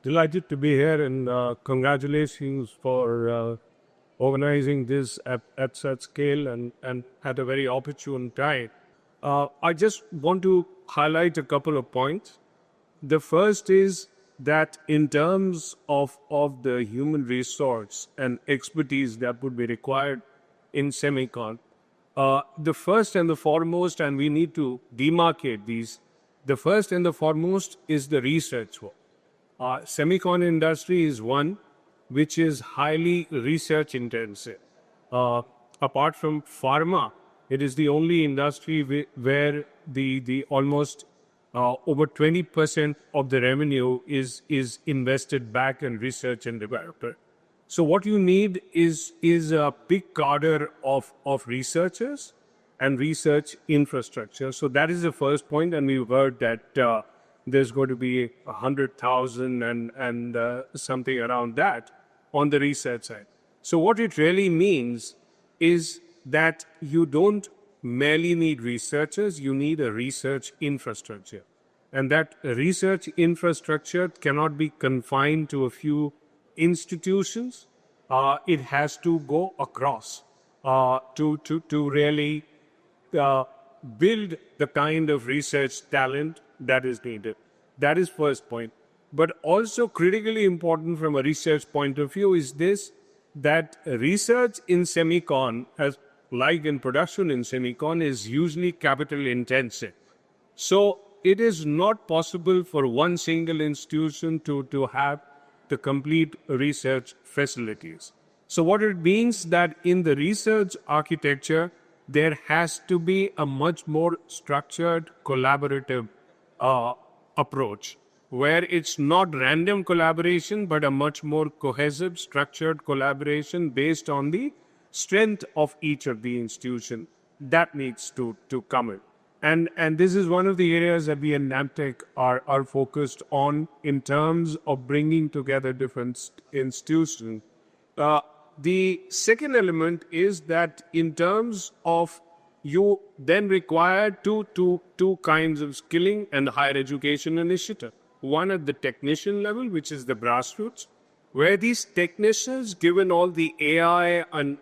Delighted to be here, and congratulations for organizing this at such scale and at a very opportune time. I just want to highlight a couple of points. The first is that in terms of the human resource and expertise that would be required in semicon, the first and the foremost, and we need to demarcate these, the first and the foremost is the research work. Semicon industry is one which is highly research intensive. Apart from pharma, it is the only industry where the almost over 20% of the revenue is invested back in research and development. So what you need is a big cadre of researchers and research infrastructure. So that is the first point, and we've heard that there's going to be 100,000 and something around that on the research side. So what it really means is that you don't merely need researchers, you need a research infrastructure. And that research infrastructure cannot be confined to a few institutions. It has to go across to really build the kind of research talent that is needed. That is first point. But also critically important from a research point of view is this, that research in semicon, as like in production in semicon, is usually capital intensive. So it is not possible for one single institution to have the complete research facilities. So what it means that in the research architecture, there has to be a much more structured, collaborative approach, where it's not random collaboration, but a much more cohesive, structured collaboration based on the strength of each of the institution. That needs to come in. And this is one of the areas that we in NAMTECH are focused on in terms of bringing together different institutions. The second element is that in terms of you then require two kinds of skilling and higher education initiative. One at the technician level, which is the grassroots, where these technicians, given all the AI and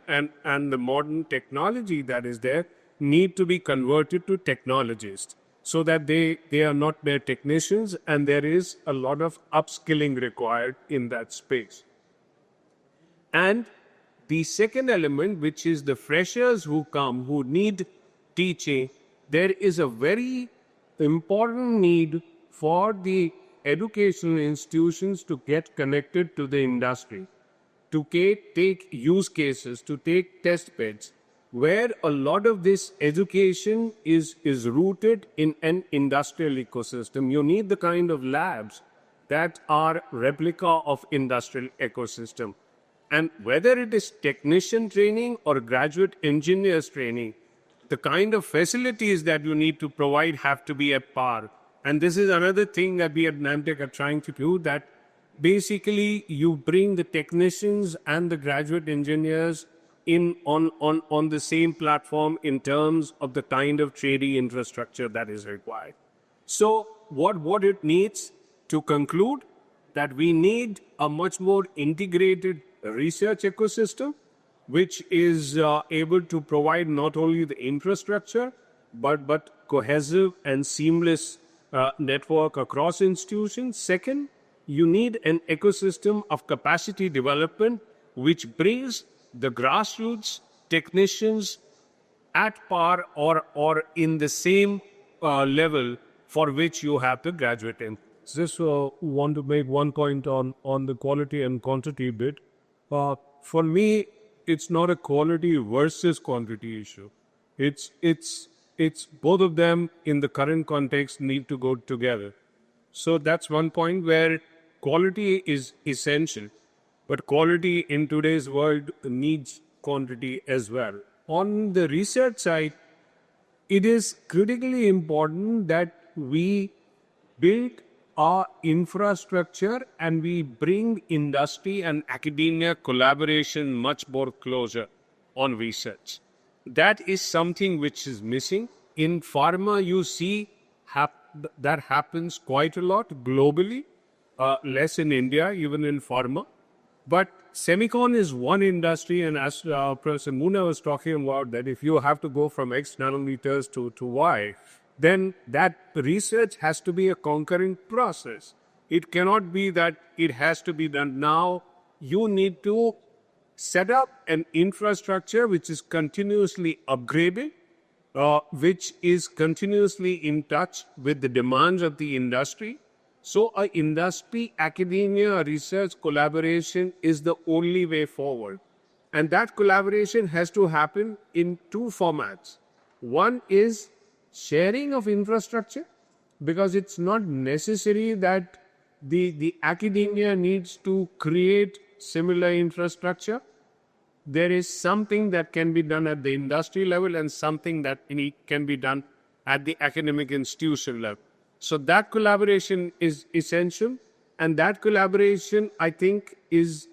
the modern technology that is there, need to be converted to technologists so that they are not mere technicians, and there is a lot of upskilling required in that space. And the second element, which is the freshers who come, who need teaching, there is a very important need for the educational institutions to get connected to the industry, to take use cases, to take test beds, where a lot of this education is rooted in an industrial ecosystem. You need the kind of labs that are replica of industrial ecosystem. And whether it is technician training or graduate engineers training, the kind of facilities that you need to provide have to be at par. And this is another thing that we at NAMTECH are trying to do, that basically you bring the technicians and the graduate engineers in on the same platform in terms of the kind of trading infrastructure that is required. So what it needs, to conclude, that we need a much more integrated research ecosystem, which is able to provide not only the infrastructure, but cohesive and seamless network across institutions. Second, you need an ecosystem of capacity development, which brings the grassroots technicians at par or in the same level for which you have the graduate in. Just want to make one point on the quality and quantity bit. For me, it's not a quality versus quantity issue. It's both of them in the current context need to go together. So that's one point where quality is essential, but quality in today's world needs quantity as well. On the research side, it is critically important that we build our infrastructure and we bring industry and academia collaboration much more closer on research. That is something which is missing. In pharma, you see that happens quite a lot globally. less in India, even in pharma. But semicon is one industry, and as Professor Muna was talking about, that if you have to go from X nanometers to Y, then that research has to be a concurrent process. It cannot be that it has to be done now. You need to set up an infrastructure which is continuously upgraded, which is continuously in touch with the demands of the industry. So, a industry, academia, research collaboration is the only way forward. And that collaboration has to happen in two formats. One is sharing of infrastructure, because it's not necessary that the academia needs to create similar infrastructure. There is something that can be done at the industry level and something that can be done at the academic institution level. So that collaboration is essential, and that collaboration, I think, is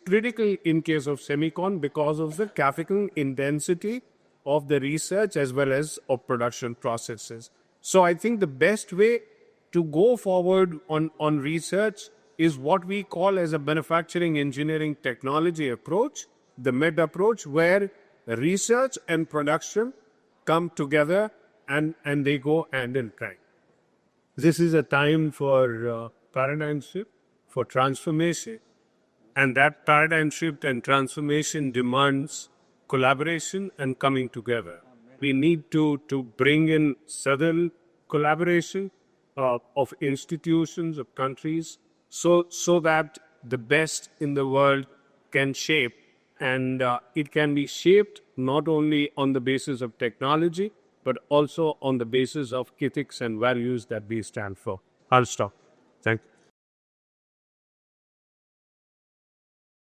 critical in case of semicon because of the capital intensity of the research as well as of production processes. So I think the best way to go forward on research is what we call as a manufacturing engineering technology approach, the MED approach, where research and production come together and they go hand in hand. This is a time for paradigm shift, for transformation, and that paradigm shift and transformation demands collaboration and coming together. We need to bring in subtle collaboration of institutions, of countries, so that the best in the world can shape, and it can be shaped not only on the basis of technology, but also on the basis of ethics and values that we stand for. I'll stop. Thank you.